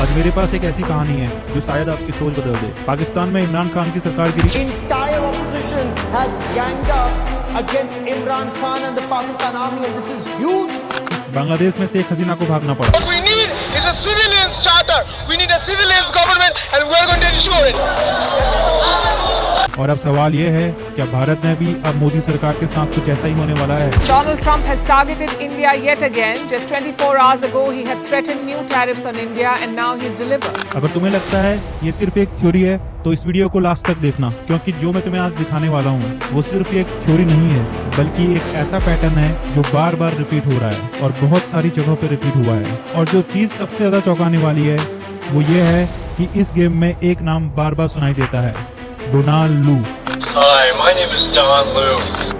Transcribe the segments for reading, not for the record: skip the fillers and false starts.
आज मेरे पास एक ऐसी कहानी है जो शायद आपकी सोच बदल दे। पाकिस्तान में इमरान खान की सरकार गिरी। Entire opposition has ganged up against Imran Khan and the Pakistan army, and this is huge. Bangladesh में से एक हसीना को भागना पड़ा। What we need is a civilians charter. We need a civilians government, and we are going to ensure it. और अब सवाल ये है, क्या भारत में भी अब मोदी सरकार के साथ कुछ ऐसा ही होने वाला है? Donald Trump has targeted India yet again. Just 24 hours ago, he had threatened new tariffs on India, and now he's delivered. अगर तुम्हें लगता है ये सिर्फ एक थ्योरी है, तो इस वीडियो को लास्ट तक देखना, क्योंकि जो मैं तुम्हें आज दिखाने वाला हूँ वो सिर्फ एक थ्योरी नहीं है, बल्कि एक ऐसा पैटर्न है जो बार बार रिपीट हो रहा है और बहुत सारी जगहों पे रिपीट हुआ है। और जो चीज सबसे ज्यादा चौंकाने वाली है वो ये है कि इस गेम में एक नाम बार बार सुनाई देता है, डोनाल्ड लू। Hi, my name is Don Liu.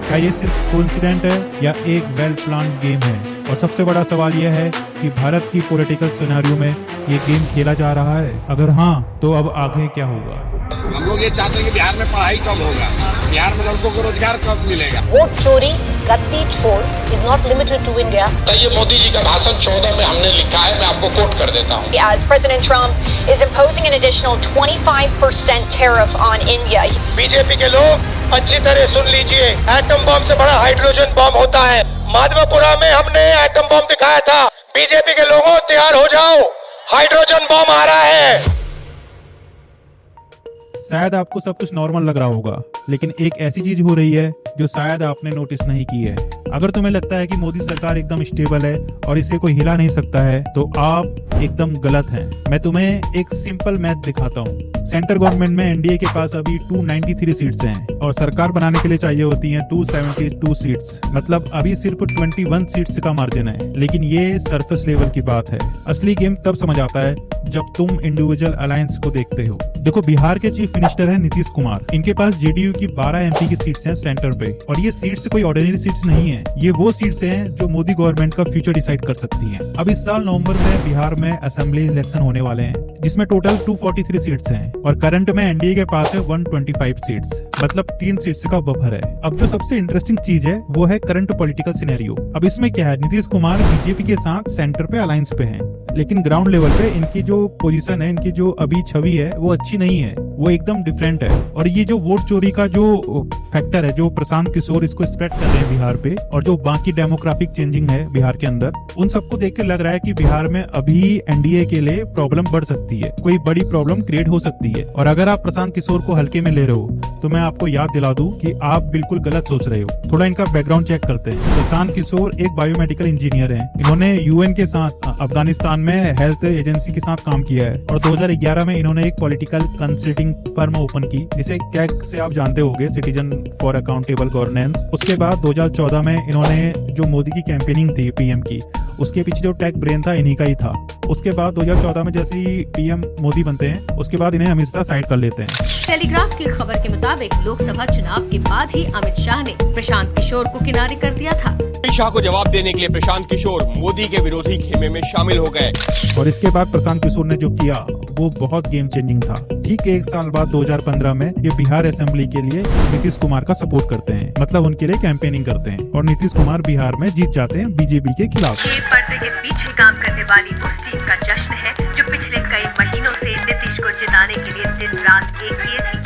क्या ये सिर्फ कोइंसिडेंट है या एक वेल प्लान्ड गेम है? और सबसे बड़ा सवाल यह है कि भारत की पॉलिटिकल सिनेरियो में ये गेम खेला जा रहा है। अगर हाँ, तो अब आगे क्या होगा? हम लोग ये चाहते हैं कि बिहार में पढ़ाई कम होगा, बिहार में लड़कों को रोजगार कब मिलेगा। वोट चोरी, गद्दी छोड़ is not limited to India. ये मोदी जी का भाषण 14 में हमने लिखा है, मैं आपको कोट कर देता हूँ। As President Trump is imposing an additional 25% tariff on India. BJP के लोग अच्छी तरह सुन लीजिए, एटम बम से बड़ा हाइड्रोजन बम होता है। माधवापुरा में हमने एटम बम दिखाया था। बीजेपी के लोगों तैयार हो जाओ, हाइड्रोजन बम आ रहा है। शायद आपको सब कुछ नॉर्मल लग रहा होगा, लेकिन एक ऐसी चीज हो रही है जो शायद आपने नोटिस नहीं की है। अगर तुम्हें लगता है कि मोदी सरकार एकदम स्टेबल है और इसे कोई हिला नहीं सकता है, तो आप एकदम गलत हैं। मैं तुम्हें एक सिंपल मैथ दिखाता हूँ। सेंटर गवर्नमेंट में एनडीए के पास अभी 293 सीट्स हैं और सरकार बनाने के लिए चाहिए होती हैं 272 सीट्स। मतलब अभी सिर्फ 21 सीट्स का मार्जिन है। लेकिन ये सरफेस लेवल की बात है। असली गेम तब समझ आता है जब तुम इंडिविजुअल अलायंस को देखते हो। देखो, बिहार के चीफ मिनिस्टर हैं नीतीश कुमार। इनके पास जेडीयू की 12 एमपी की सीट्स हैं सेंटर पे, और ये सीट्स कोई ऑर्डिनरी सीट्स नहीं है। ये वो सीट्स हैं जो मोदी गवर्नमेंट का फ्यूचर डिसाइड कर सकती हैं। अब इस साल नवंबर में बिहार में असेंबली इलेक्शन होने वाले हैं, जिसमें टोटल 243 सीट्स हैं और करंट में एनडीए के पास है 125 सीट्स, मतलब 3 सीट्स का बफर है। अब जो सबसे इंटरेस्टिंग चीज है वो है करंट पॉलिटिकल सिनेरियो। अब इसमें क्या है, नीतीश कुमार बीजेपी के साथ सेंटर पे अलायंस पे हैं, लेकिन ग्राउंड लेवल पे इनकी जो पोजीशन है, इनकी जो अभी छवि है वो अच्छी नहीं है, वो एकदम डिफरेंट है। और ये जो वोट चोरी का जो फैक्टर है, जो प्रशांत किशोर इसको स्प्रेड कर रहे हैं बिहार पे, और जो बाकी डेमोग्राफिक चेंजिंग है बिहार के अंदर, उन सबको देख के लग रहा है कि बिहार में अभी एनडीए के लिए प्रॉब्लम बढ़ सकती है, कोई बड़ी प्रॉब्लम क्रिएट हो सकती है। और अगर आप प्रशांत किशोर को हल्के में ले रहे हो, तो मैं आपको याद दिला दूं कि आप बिल्कुल गलत सोच रहे हो। थोड़ा इनका बैकग्राउंड चेक करते हैं। प्रशांत किशोर एक बायोमेडिकल इंजीनियर हैं। इन्होंने यूएन के साथ अफगानिस्तान में हेल्थ एजेंसी के साथ काम किया है, और 2011 में इन्होंने एक पॉलिटिकल कंसल्टिंग फर्म ओपन की, जिसे कैग से आप जानते होंगे, सिटीजन फॉर अकाउंटेबल गवर्नेंस। उसके बाद 2014 में इन्होंने जो मोदी की कैंपेनिंग थी पीएम की, उसके पीछे जो टेक ब्रेन था इन्हीं का ही था। उसके बाद 2014 में जैसे ही पीएम मोदी बनते हैं, उसके बाद इन्हें अमित शाह साइड कर लेते हैं। टेलीग्राफ की खबर के मुताबिक लोकसभा चुनाव के बाद ही अमित शाह ने प्रशांत किशोर को किनारे कर दिया था। अमित शाह को जवाब देने के लिए प्रशांत किशोर मोदी के विरोधी खेमे में शामिल हो गए। और इसके बाद प्रशांत किशोर ने जो किया वो बहुत गेम चेंजिंग था। ठीक 1 साल बाद 2015 में ये बिहार असेंबली के लिए नीतीश कुमार का सपोर्ट करते हैं, मतलब उनके लिए कैंपेनिंग करते हैं, और नीतीश कुमार बिहार में जीत जाते हैं बीजेपी के खिलाफ। ये पर्दे के पीछे काम करने वाली उस टीम का जश्न है जो पिछले कई महीनों से नीतीश को जिताने के लिए दिन रात एक किए थी।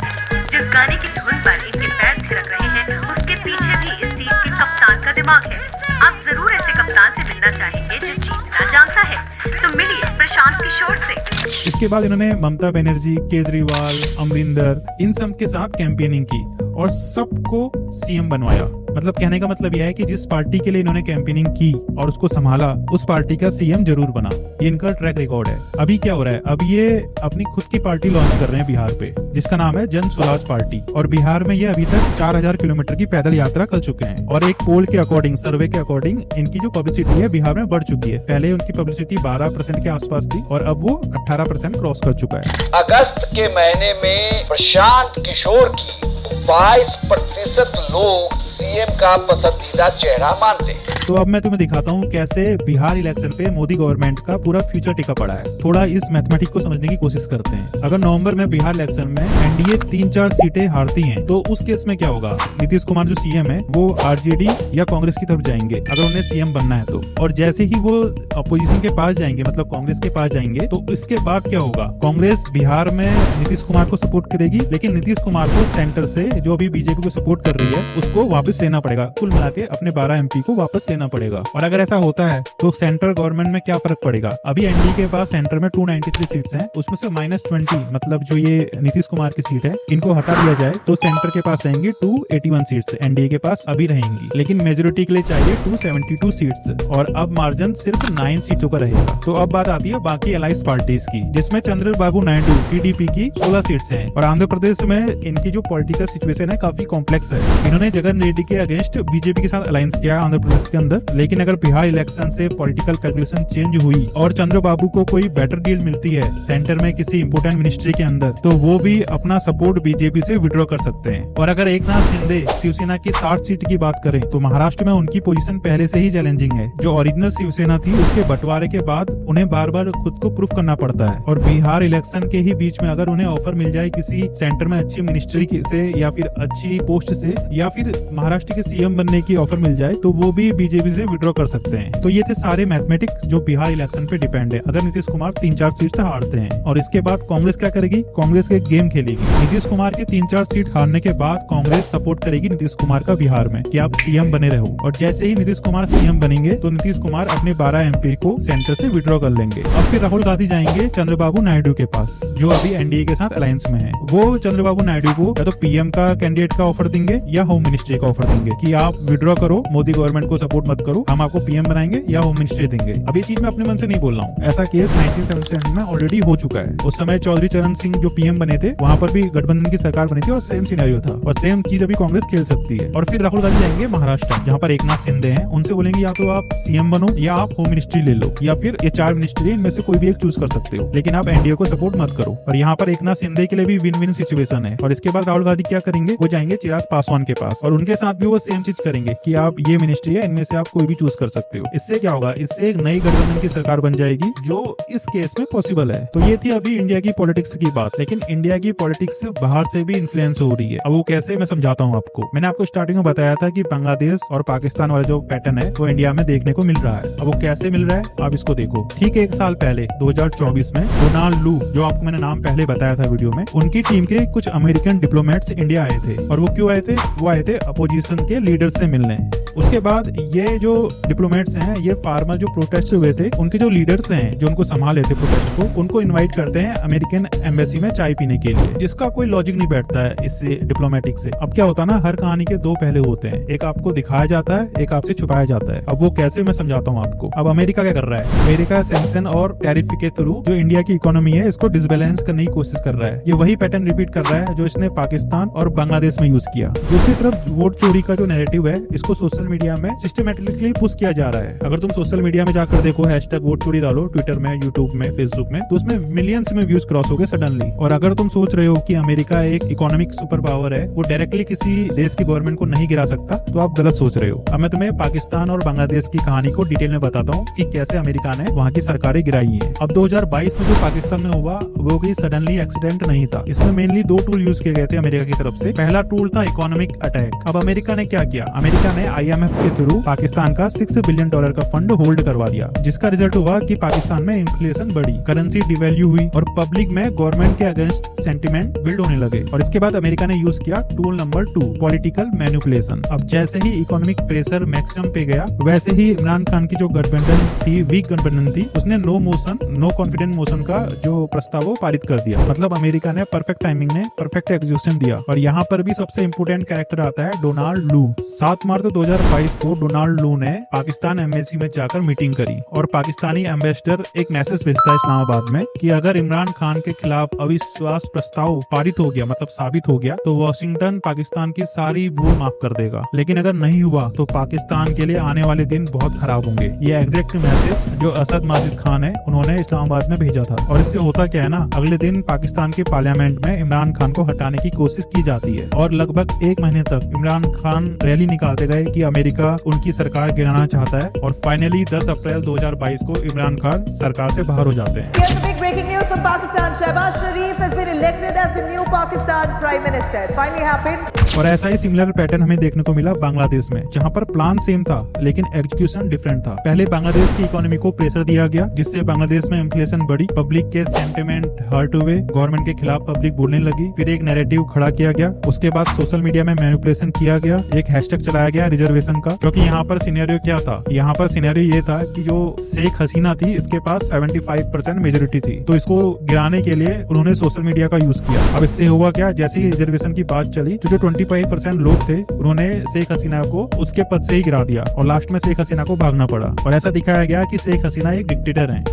जिस गाने की धुन पर इनके पैर थिरक रहे हैं, उसके पीछे भी इस टीम के कप्तान का दिमाग है। आप जरूर ऐसे कप्तान से मिलना चाहेंगे जो जीतना जानता है, तो मिलिए प्रशांत किशोर से। इसके बाद इन्होंने ममता बनर्जी, केजरीवाल, अमरिंदर, इन सब के साथ कैंपेनिंग की और सबको सीएम बनवाया। मतलब कहने का मतलब यह है कि जिस पार्टी के लिए इन्होंने कैंपेनिंग की और उसको संभाला, उस पार्टी का सीएम जरूर बना। ये इनका ट्रैक रिकॉर्ड है। अभी क्या हो रहा है, अब ये अपनी खुद की पार्टी लॉन्च कर रहे हैं बिहार पे, जिसका नाम है जन स्वराज पार्टी। और बिहार में ये अभी तक 4000 किलोमीटर की पैदल यात्रा कर चुके हैं। और एक पोल के अकॉर्डिंग, सर्वे के अकॉर्डिंग, इनकी जो पब्लिसिटी है बिहार में बढ़ चुकी है। पहले उनकी पब्लिसिटी 12% के आसपास थी और अब वो 18% क्रॉस कर चुका है। अगस्त के महीने में प्रशांत किशोर की 22% लोग सीएम का पसंदीदा चेहरा मानते हैं। तो अब मैं तुम्हें दिखाता हूँ कैसे बिहार इलेक्शन पे मोदी गवर्नमेंट का पूरा फ्यूचर टिका पड़ा है। थोड़ा इस मैथमेटिक को समझने की कोशिश करते हैं। अगर नवंबर में बिहार इलेक्शन में एनडीए 3-4 सीटें हारती हैं, तो उस केस में क्या होगा? नीतीश कुमार जो सीएम है वो आरजेडी या कांग्रेस की तरफ जाएंगे अगर उन्हें सीएम बनना है तो। और जैसे ही वो अपोजिशन के पास जाएंगे, मतलब कांग्रेस के पास जाएंगे, तो इसके बाद क्या होगा? कांग्रेस बिहार में नीतीश कुमार को सपोर्ट करेगी, लेकिन नीतीश कुमार को सेंटर से जो अभी बीजेपी को सपोर्ट कर रही है उसको वापस लेना पड़ेगा। कुल मिला के अपने 12 एमपी को वापस लेना पड़ेगा। और अगर ऐसा होता है तो सेंट्रल गवर्नमेंट में क्या फर्क पड़ेगा? अभी एनडीए के पास सेंटर में 293 सीट्स हैं, उसमें से -20 मतलब जो ये नीतीश कुमार की सीट है इनको हटा दिया जाए तो सेंटर के पास रहेंगी 281 सीट्स, एनडीए के पास अभी रहेंगी। लेकिन मेजोरिटी के लिए चाहिए 272 सीट्स और अब मार्जिन सिर्फ 9 सीटों का रहेगा। तो अब बात आती है बाकी अलाइंस पार्टीज की, जिसमें चंद्रबाबू नायडू टीडीपी की 16 सीट्स हैं। और आंध्र प्रदेश में इनकी जो पॉलिटिकल सिचुएशन है काफी कॉम्प्लेक्स है। इन्होंने जगन रेड्डी के अगेंस्ट बीजेपी के साथ अलायंस किया आंध्र प्रदेश के अंदर। लेकिन अगर बिहार इलेक्शन से पॉलिटिकल कैलकुलेशन चेंज हुई और चंद्रबाबू को कोई बेटर डील मिलती है सेंटर में किसी इंपोर्टेंट मिनिस्ट्री के अंदर, तो वो भी अपना सपोर्ट बीजेपी से विड्रॉ कर सकते हैं। और अगर एकनाथ शिंदे शिवसेना की 60 सीट की बात करें तो महाराष्ट्र में उनकी पोजीशन पहले से ही चैलेंजिंग है। जो ओरिजिनल शिवसेना थी उसके बंटवारे के बाद उन्हें बार बार खुद को प्रूफ करना पड़ता है। और बिहार इलेक्शन के ही बीच में अगर उन्हें ऑफर मिल जाए किसी सेंटर में अच्छी मिनिस्ट्री से या फिर अच्छी पोस्ट से या फिर महाराष्ट्र के सीएम बनने की ऑफर मिल जाए तो वो भी बीजेपी से विड्रॉ कर सकते हैं। तो ये थे सारे मैथमेटिक्स जो बिहार इलेक्शन पे डिपेंड है अगर नीतीश कुमार 3-4 सीट से हारते हैं। और इसके बाद कांग्रेस क्या करेगी? कांग्रेस एक गेम खेलेगी। नीतीश कुमार के 3-4 सीट हारने के बाद कांग्रेस सपोर्ट करेगी नीतीश कुमार का बिहार में कि आप सीएम बने रहो। और जैसे ही नीतीश कुमार सीएम बनेंगे तो नीतीश कुमार अपने 12 एमपी को सेंटर से विड्रॉ कर लेंगे। अब फिर राहुल गांधी जाएंगे चंद्रबाबू नायडू के पास जो अभी एनडीए के साथ अलायंस में है। वो चंद्रबाबू नायडू को या तो पीएम का कैंडिडेट का ऑफर देंगे या होम मिनिस्ट्री का ऑफर देंगे कि आप विड्रॉ करो, मोदी गवर्नमेंट को सपोर्ट मत करो, हम आपको पीएम बनाएंगे या होम मिनिस्ट्री देंगे। अब ये चीज मैं अपने मन से नहीं बोल रहा हूँ, ऐसा केस 1977 में ऑलरेडी हो चुका है। उस समय चौधरी चरण सिंह जो पीएम बने थे वहाँ पर भी गठबंधन की सरकार बनी थी और सेम सिनेरियो था और सेम चीज अभी कांग्रेस खेल सकती है। और फिर राहुल गांधी जाएंगे महाराष्ट्र जहाँ पर एकनाथ शिंदे हैं, उनसे बोलेंगे या तो आप सीएम बनो या आप होम मिनिस्ट्री ले लो या फिर ये 4 मिनिस्ट्री इनमें से कोई भी एक चूज कर सकते हो, लेकिन आप एनडीए को सपोर्ट मत करो। और यहाँ पर एकनाथ शिंदे के लिए भी विन विन सिचुएशन है। और इसके बाद राहुल गांधी क्या करेंगे? वो जाएंगे चिराग पासवान के पास और उनके साथ भी वो सेम चीज करेंगे कि आप ये मिनिस्ट्री है, इनमें से आप कोई भी चूज कर सकते हो। इससे क्या होगा? इससे एक नई गठबंधन की सरकार बन जाएगी जो इस केस में पॉसिबल है। तो ये थी अभी इंडिया की पॉलिटिक्स की बात, लेकिन इंडिया की पॉलिटिक्स बाहर से भी इन्फ्लुएंस हो रही है। अब वो कैसे, मैं समझाता हूँ आपको। मैंने आपको स्टार्टिंग में बताया था कि बांग्लादेश और पाकिस्तान वाला जो पैटर्न है वो इंडिया में देखने को मिल रहा है। अब वो कैसे मिल रहा है आप इसको देखो। ठीक 1 साल पहले 2024 में डोनाल्ड लू, जो आपको मैंने नाम पहले बताया था वीडियो में, उनकी टीम के कुछ अमेरिकन डिप्लोमेट्स इंडिया आए थे। और वो क्यों आए थे? वो आए थे अपोजिशन के लीडर से मिलने। उसके बाद ये जो डिप्लोमेट्स हैं, ये फार्मर जो प्रोटेस्ट हुए थे उनके जो लीडर्स हैं जो उनको संभाले थे प्रोटेस्ट को, उनको इनवाइट करते हैं अमेरिकन एम्बेसी में चाय पीने के लिए, जिसका कोई लॉजिक नहीं बैठता है इससे डिप्लोमेटिक से। अब क्या होता है ना, हर कहानी के 2 पहलू होते हैं, एक आपको दिखाया जाता है, एक आपसे छुपाया जाता है। अब वो कैसे, मैं समझाता हूँ आपको। अब अमेरिका क्या कर रहा है? अमेरिका सैंक्शन और टैरिफ के थ्रू जो इंडिया की इकोनॉमी है इसको डिसबैलेंस करने की कोशिश कर रहा है। ये वही पैटर्न रिपीट कर रहा है जो इसने पाकिस्तान और बांग्लादेश में यूज किया। दूसरी तरफ वोट चोरी का जो नैरेटिव है इसको सोशल मीडिया में सिस्टमैटिकली पुश किया जा रहा है। अगर तुम सोशल मीडिया में जाकर देखो #वोट चोरी डालो, ट्विटर में, यूट्यूब में, फेसबुक में, तो उसमें मिलियंस में व्यूज क्रॉस हो गए सडनली। और अगर तुम सोच रहे हो कि अमेरिका एक इकोनॉमिक सुपर पावर है, वो डायरेक्टली किसी देश की गवर्नमेंट को नहीं गिरा सकता, तो आप गलत सोच रहे हो। अब मैं तुम्हें पाकिस्तान और बांग्लादेश की कहानी को डिटेल में बताता हूँ कि कैसे अमेरिका ने वहाँ की सरकारें गिराई है। अब 2022 में जो पाकिस्तान में हुआ वो कोई सडनली एक्सीडेंट नहीं था। इसमें मेनली 2 टूल यूज किए गए थे अमेरिका की तरफ से। पहला टूल था इकोनॉमिक अटैक। अब अमेरिका ने क्या किया? अमेरिका ने IMF के थ्रू पाकिस्तान का $6 बिलियन का फंड होल्ड करवा दिया, जिसका रिजल्ट हुआ कि पाकिस्तान में इन्फ्लेशन बढ़ी, करेंसी डिवैल्यू हुई और पब्लिक में गवर्नमेंट के अगेंस्ट सेंटिमेंट बिल्ड होने लगे। और इसके बाद अमेरिका ने यूज किया टूल नंबर 2, पॉलिटिकल मैनिपुलेशन। अब जैसे ही इकोनॉमिक प्रेशर मैक्सिमम पे गया, वैसे ही इमरान खान की जो गठबंधन थी, वीक गठबंधन थी, उसने नो कॉन्फिडेंस मोशन का जो प्रस्ताव पारित कर दिया। मतलब अमेरिका ने परफेक्ट टाइमिंग ने परफेक्ट एग्जीक्यूशन दिया। और यहाँ पर भी सबसे इंपोर्टेंट कैरेक्टर आता है डोनाल्ड लू। 7 मार्च 2022 को डोनाल्ड लू ने पाकिस्तान एम्बेसी में जाकर मीटिंग करी और पाकिस्तानी एम्बेसडर एक मैसेज भेजता है इस्लामाबाद में कि अगर इमरान खान के खिलाफ अविश्वास प्रस्ताव पारित हो गया, मतलब साबित हो गया, तो वॉशिंगटन पाकिस्तान की सारी भूल माफ कर देगा। लेकिन अगर नहीं हुआ तो पाकिस्तान के लिए आने वाले दिन बहुत खराब होंगे। ये एग्जैक्ट मैसेज जो असद माजिद खान है उन्होंने इस्लामाबाद में भेजा था। और इससे होता क्या है ना, अगले दिन पाकिस्तान के पार्लियामेंट में इमरान खान को हटाने की कोशिश की जाती है और लगभग 1 महीने तक इमरान खान रैली निकालते गए कि अमेरिका उनकी सरकार गिराना चाहता है और फाइनली 10 अप्रैल 2022 को इमरान खान सरकार से बाहर हो जाते हैं। Here's the big breaking news from Pakistan. Shehbaz Sharif has been elected as the new Pakistan Prime Minister. It's finally happened. और ऐसा ही सिमिलर पैटर्न हमें देखने को मिला बांग्लादेश में, जहां पर प्लान सेम था लेकिन एग्जीक्यूशन डिफरेंट था। पहले बांग्लादेश की इकोनॉमी को प्रेशर दिया गया, जिससे बांग्लादेश में इन्फ्लेशन बढ़ी, पब्लिक के सेंटिमेंट हर्ट हुए, गवर्नमेंट के खिलाफ पब्लिक बोलने लगी, फिर एक नैरेटिव खड़ा किया गया। उसके बाद सोशल मीडिया में मैनिपुलेशन किया गया, एक हैशटैग चलाया गया रिजर्वेशन का, क्योंकि यहाँ पर सिनेरियो क्या था, यहाँ पर सिनेरियो ये था कि जो शेख हसीना थी इसके पास 75% मेजोरिटी थी, तो इसको गिराने के लिए उन्होंने सोशल मीडिया का यूज किया। अब इससे हुआ क्या, जैसे ही रिजर्वेशन की बात चली तो जो 25% लोग थे उन्होंने शेख हसीना को उसके पद से ही गिरा दिया और लास्ट में शेख हसीना को भागना पड़ा और ऐसा दिखाया गया कि शेख हसीना एक डिक्टेटर हैं।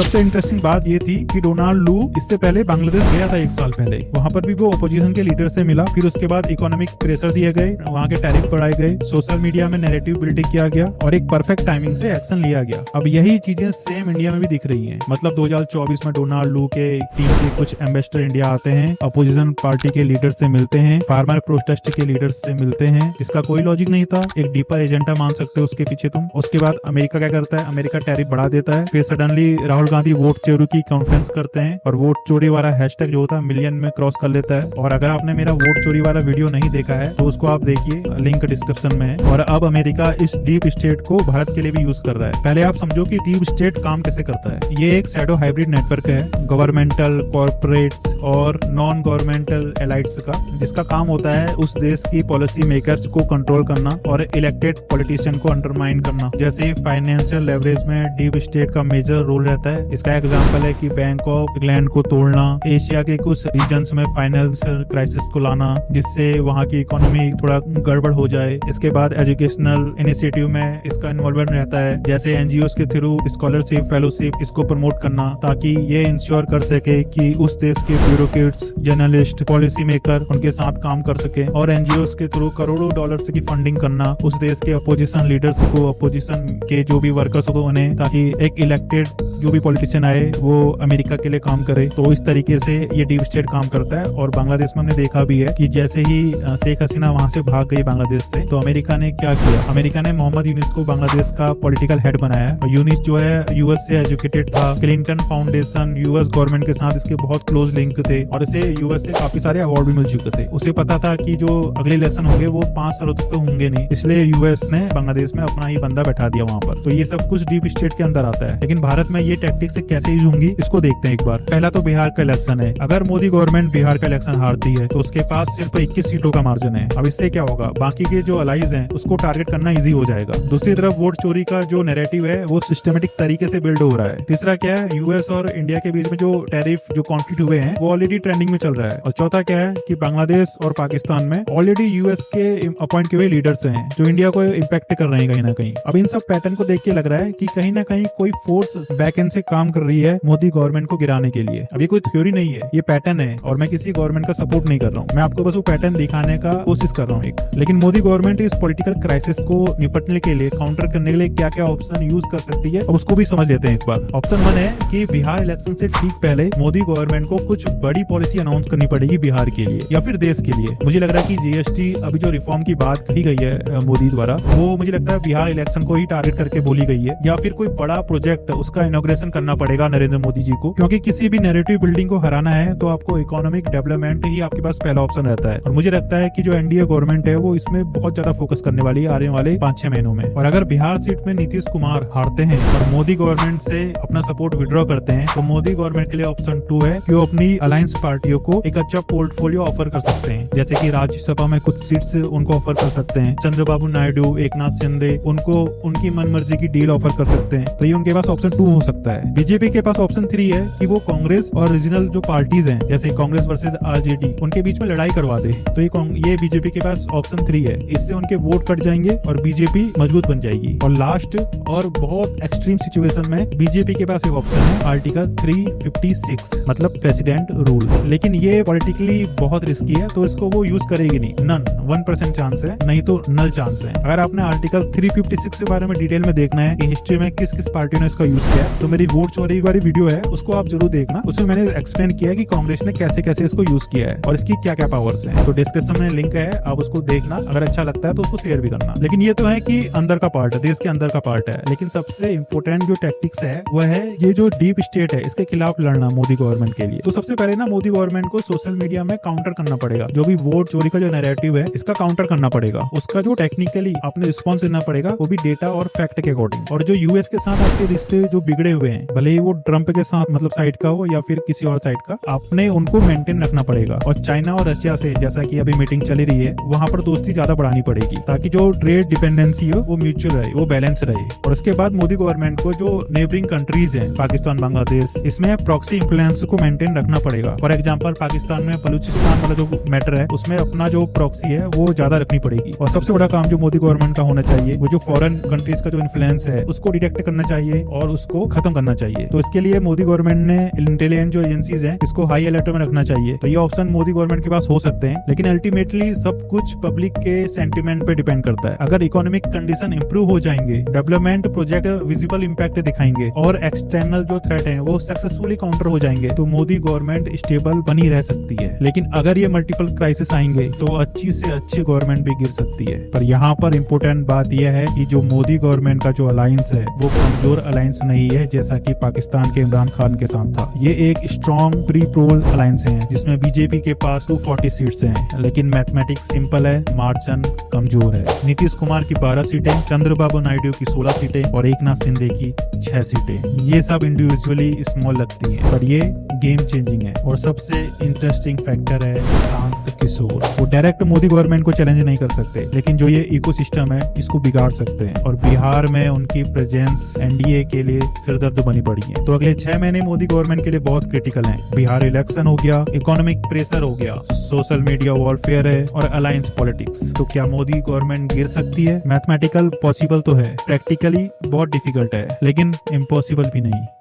सबसे इंटरेस्टिंग बात ये थी कि डोनाल्ड लू इससे पहले बांग्लादेश गया था 1 साल पहले, वहाँ पर भी वो अपोजिशन के लीडर से मिला, फिर उसके बाद इकोनॉमिक प्रेशर दिए गए, वहाँ के टैरिफ बढ़ाए गए, सोशल मीडिया में नैरेटिव बिल्डिंग किया गया और एक परफेक्ट टाइमिंग से एक्शन लिया गया। अब यही चीजें सेम इंडिया में भी दिख रही है, मतलब 2024 में डोनाल्ड लू के टीम के कुछ एम्बेसडर इंडिया आते हैं, अपोजिशन पार्टी के लीडर से मिलते हैं, फार्मर प्रोटेस्ट के लीडर से मिलते हैं, जिसका कोई लॉजिक नहीं था, एक डीपर एजेंडा मान सकते हो उसके पीछे तुम। उसके बाद अमेरिका क्या करता है, अमेरिका टैरिफ बढ़ा देता है, फिर सडनली राहुल गांधी वोट चोरी की कॉन्फ्रेंस करते हैं और वोट चोरी वाला हैशटैग जो होता है मिलियन में क्रॉस कर लेता है। और अगर आपने मेरा वोट चोरी वाला वीडियो नहीं देखा है तो उसको आप देखिए, लिंक डिस्क्रिप्शन में है। और अब अमेरिका इस डीप स्टेट को भारत के लिए भी यूज कर रहा है। पहले आप समझो कि डीप स्टेट काम कैसे करता है। ये एक शैडो हाइब्रिड नेटवर्क है गवर्नमेंटल, कॉर्पोरेट्स और नॉन गवर्नमेंटल एलाइट्स का, जिसका काम होता है उस देश की पॉलिसी मेकर्स को कंट्रोल करना और इलेक्टेड पॉलिटिशियन को अंडरमाइन करना। जैसे फाइनेंशियल लेवरेज में डीप स्टेट का मेजर रोल रहता है। इसका एग्जांपल है कि बैंक ऑफ इंग्लैंड को तोड़ना, एशिया के कुछ रीजन्स में फाइनेंशियल क्राइसिस को लाना जिससे वहाँ की इकोनॉमी थोड़ा गड़बड़ हो जाए। इसके बाद एजुकेशनल इनिशिएटिव में इसका इन्वॉल्वमेंट रहता है, जैसे एनजीओस के थ्रू स्कॉलरशिप, फेलोशिप इसको प्रमोट करना, ताकि ये इंश्योर कर सके कि उस देश के ब्यूरोक्रेट्स, जर्नलिस्ट, पॉलिसी मेकर उनके साथ काम कर सके। और एनजीओस के थ्रू करोड़ों डॉलर्स की फंडिंग करना उस देश के अपोजिशन लीडर्स को, अपोजिशन के जो भी वर्कर्स हो उन्हें, ताकि एक इलेक्टेड जो भी पॉलिटिशियन आए वो अमेरिका के लिए काम करे। तो इस तरीके से ये डीप स्टेट काम करता है। और बांग्लादेश में हमने देखा भी है कि जैसे ही शेख हसीना वहां से भाग गई बांग्लादेश से, तो अमेरिका ने क्या किया, अमेरिका ने मोहम्मद यूनिस को बांग्लादेश का पॉलिटिकल हेड बनाया। और यूनिस जो है यूएस से एजुकेटेड था, क्लिंटन फाउंडेशन, यूएस गवर्नमेंट के साथ इसके बहुत क्लोज लिंक थे और इसे यूएस से काफी सारे अवार्ड भी मिल चुके थे। उसे पता था कि जो अगले इलेक्शन होंगे वो 5 सालों तक तो होंगे नहीं, इसलिए यूएस ने बांग्लादेश में अपना ही बंदा बैठा दिया वहां पर। तो ये सब कुछ डीप स्टेट के अंदर आता है। लेकिन भारत में ये टैक्टिक से कैसे यूज होंगी इसको देखते हैं एक बार। पहला तो बिहार का इलेक्शन है। अगर मोदी गवर्नमेंट बिहार का इलेक्शन हारती है तो उसके पास सिर्फ 21 सीटों का मार्जिन है। अब इससे क्या होगा, बाकी के जो अलाइज हैं उसको टारगेट करना इजी हो जाएगा। दूसरी तरफ वोट चोरी का जो नैरेटिव है वो सिस्टमेटिक तरीके से बिल्ड हो रहा है। तीसरा क्या है, यूएस और इंडिया के बीच में जो टैरिफ जो कॉन्फ्लिक्ट हुए हैं वो ऑलरेडी ट्रेंडिंग में चल रहा है। और चौथा क्या है कि बांग्लादेश और पाकिस्तान में ऑलरेडी यूएस के अपॉइंट किए हुए लीडर्स हैं जो इंडिया को इम्पैक्ट कर रहे हैं कहीं ना कहीं। अब इन सब पैटर्न को देख के लग रहा है कि कहीं ना कहीं कोई फोर्स बैक एंड से काम कर रही है मोदी गवर्नमेंट को गिराने के लिए। अब ये कोई थ्योरी नहीं है, ये पैटर्न है और मैं किसी गवर्नमेंट का सपोर्ट नहीं कर रहा हूँ, मैं आपको बस वो पैटर्न दिखाने का कोशिश कर रहा हूँ एक। लेकिन मोदी गवर्नमेंट इस पॉलिटिकल क्राइसिस को निपटने के लिए, काउंटर करने के लिए क्या क्या ऑप्शन यूज कर सकती है, अब उसको भी समझ लेते हैं एक बार। ऑप्शन 1 है कि बिहार इलेक्शन से ठीक पहले मोदी गवर्नमेंट को कुछ बड़ी पॉलिसी अनाउंस करनी पड़ेगी बिहार के लिए या फिर देश के लिए। मुझे लग रहा है कि जीएसटी अभी जो रिफॉर्म की बात कही गई है मोदी द्वारा, वो मुझे लगता है बिहार इलेक्शन को ही टारगेट करके बोली गई है, या फिर कोई बड़ा प्रोजेक्ट उसका इनॉग्रेशन करना पड़ेगा नरेंद्र मोदी जी को। क्योंकि किसी भी नैरेटिव बिल्डिंग को हराना है तो आपको इकोनॉमिक डेवलपमेंट ही आपके पास पहला ऑप्शन रहता है। और मुझे लगता है कि जो एनडीए गवर्नमेंट है वो इसमें बहुत ज्यादा फोकस करने वाली है आने वाले 5-6 महीनों में। और अगर बिहार सीट में नीतीश कुमार हारते हैं और मोदी गवर्नमेंट से अपना सपोर्ट विड्रॉ करते हैं तो मोदी गवर्नमेंट के लिए ऑप्शन 2 है कि वो अपनी अलायंस पार्टियों को एक अच्छा पोर्टफोलियो ऑफर कर सकते हैं, जैसे कि राज्यसभा में कुछ सीट्स उनको ऑफर कर सकते हैं, चंद्रबाबू नायडू, एकनाथ शिंदे, उनको उनकी मनमर्जी की डील ऑफर कर सकते हैं। तो ये उनके पास ऑप्शन 2 हो सकता है। सकता है। बीजेपी के पास ऑप्शन 3 है कि वो कांग्रेस और रीजनल जो पार्टीज हैं जैसे कांग्रेस वर्सेस आरजेडी उनके बीच में लड़ाई करवा दे। तो ये बीजेपी के पास ऑप्शन 3 है। इससे उनके वोट कट जाएंगे और बीजेपी मजबूत बन जाएगी। और लास्ट और बहुत एक्सट्रीम सिचुएशन में बीजेपी के पास एक ऑप्शन है आर्टिकल 356 मतलब प्रेसिडेंट रूल। लेकिन ये पॉलिटिकली बहुत रिस्की है तो इसको वो यूज करेगी नहीं। नन 1% चांस है, नहीं तो नल चांस है। अगर आपने आर्टिकल 356 के बारे में डिटेल में देखना है कि हिस्ट्री में किस किस पार्टी ने इसका यूज किया तो मेरी वोट चोरी वाली वीडियो है उसको आप जरूर देखना। उसमें मैंने एक्सप्लेन किया कि कांग्रेस ने कैसे कैसे इसको यूज किया है और इसकी क्या क्या पावर्स हैं। तो डिस्क्रिप्शन में लिंक है, आप उसको देखना। अगर अच्छा लगता है तो उसको शेयर भी करना। लेकिन ये तो है कि अंदर का पार्ट है, देश के अंदर का पार्ट है। लेकिन सबसे इंपॉर्टेंट जो टैक्टिक्स है वह है ये जो डीप स्टेट है इसके खिलाफ लड़ना मोदी गवर्नमेंट के लिए। तो सबसे पहले ना मोदी गवर्नमेंट को सोशल मीडिया में काउंटर करना पड़ेगा। जो भी वोट चोरी का जो नैरेटिव है इसका काउंटर करना पड़ेगा। उसका जो टेक्निकली आपने रिस्पॉन्स देना पड़ेगा वो भी डेटा और फैक्ट के अकॉर्डिंग। और जो यूएस के साथ आपके रिश्ते जो बिगड़े हुए हैं, भले ही वो ट्रम्प के साथ मतलब साइड का हो या फिर किसी और साइड का, आपने उनको मेंटेन रखना पड़ेगा। और चाइना और रशिया से जैसा कि अभी मीटिंग चली रही है वहां पर दोस्ती ज्यादा बढ़ानी पड़ेगी ताकि जो ट्रेड डिपेंडेंसी हो वो म्यूचुअल रहे, वो बैलेंस रहे। और उसके बाद मोदी गवर्नमेंट को जो नेबरिंग कंट्रीज हैं पाकिस्तान, बांग्लादेश, इसमें प्रॉक्सी इंफ्लुएंस को मेंटेन रखना पड़ेगा। फॉर एग्जांपल पाकिस्तान में बलूचिस्तान वाला जो मैटर है उसमें अपना जो प्रॉक्सी है वो ज्यादा रखनी पड़ेगी। और सबसे बड़ा काम जो मोदी गवर्नमेंट का होना चाहिए वो जो फॉरेन कंट्रीज का जो इन्फ्लुएंस है उसको डिटेक्ट करना चाहिए और उसको खत्म करना चाहिए। तो इसके लिए मोदी गवर्नमेंट ने इंटेलिजेंस जो एजेंसीज हैं इसको हाई अलर्ट में रखना चाहिए। तो ये ऑप्शन मोदी गवर्नमेंट के पास हो सकते हैं, लेकिन अल्टीमेटली सब कुछ पब्लिक के सेंटिमेंट पे डिपेंड करता है। अगर इकोनॉमिक कंडीशन इंप्रूव हो जाएंगे, डेवलपमेंट प्रोजेक्ट विजिबल इंपैक्ट दिखाएंगे और एक्सटर्नल जो थ्रेट है वो सक्सेसफुली काउंटर हो जाएंगे तो मोदी गवर्नमेंट स्टेबल बनी रह सकती है। लेकिन अगर ये मल्टीपल क्राइसिस आएंगे तो अच्छी से अच्छी गवर्नमेंट भी गिर सकती है। पर यहाँ पर इम्पोर्टेंट बात यह है कि जो मोदी गवर्नमेंट का जो अलायंस है वो कमजोर अलायंस नहीं है जैसा कि पाकिस्तान के इमरान खान के साथ था। ये एक स्ट्रॉन्ग प्री पोल अलायंस है जिसमें बीजेपी के पास 240 सीट्स हैं। लेकिन मैथमेटिक्स सिंपल है, मार्जिन कमजोर है। नीतीश कुमार की 12 सीटें, चंद्रबाबू नायडू की 16 सीटें और एकनाथ शिंदे की 6 सीटें। ये सब इंडिविजुअली स्मॉल लगती हैं पर ये गेम चेंजिंग है। और सबसे इंटरेस्टिंग फैक्टर है शांत किशोर। वो डायरेक्ट मोदी गवर्नमेंट को चैलेंज नहीं कर सकते, लेकिन जो ये इकोसिस्टम है इसको बिगाड़ सकते हैं। और बिहार में उनकी प्रेजेंस एनडीए के लिए सिरदर्द बनी पड़ी है। तो अगले 6 महीने मोदी गवर्नमेंट के लिए बहुत क्रिटिकल हैं। बिहार इलेक्शन हो गया, इकोनॉमिक प्रेशर हो गया, सोशल मीडिया वॉरफेयर है और अलायंस पॉलिटिक्स। तो क्या मोदी गवर्नमेंट गिर सकती है? मैथमेटिकल पॉसिबल तो है, प्रैक्टिकली बहुत डिफिकल्ट है, लेकिन इम्पॉसिबल भी नहीं।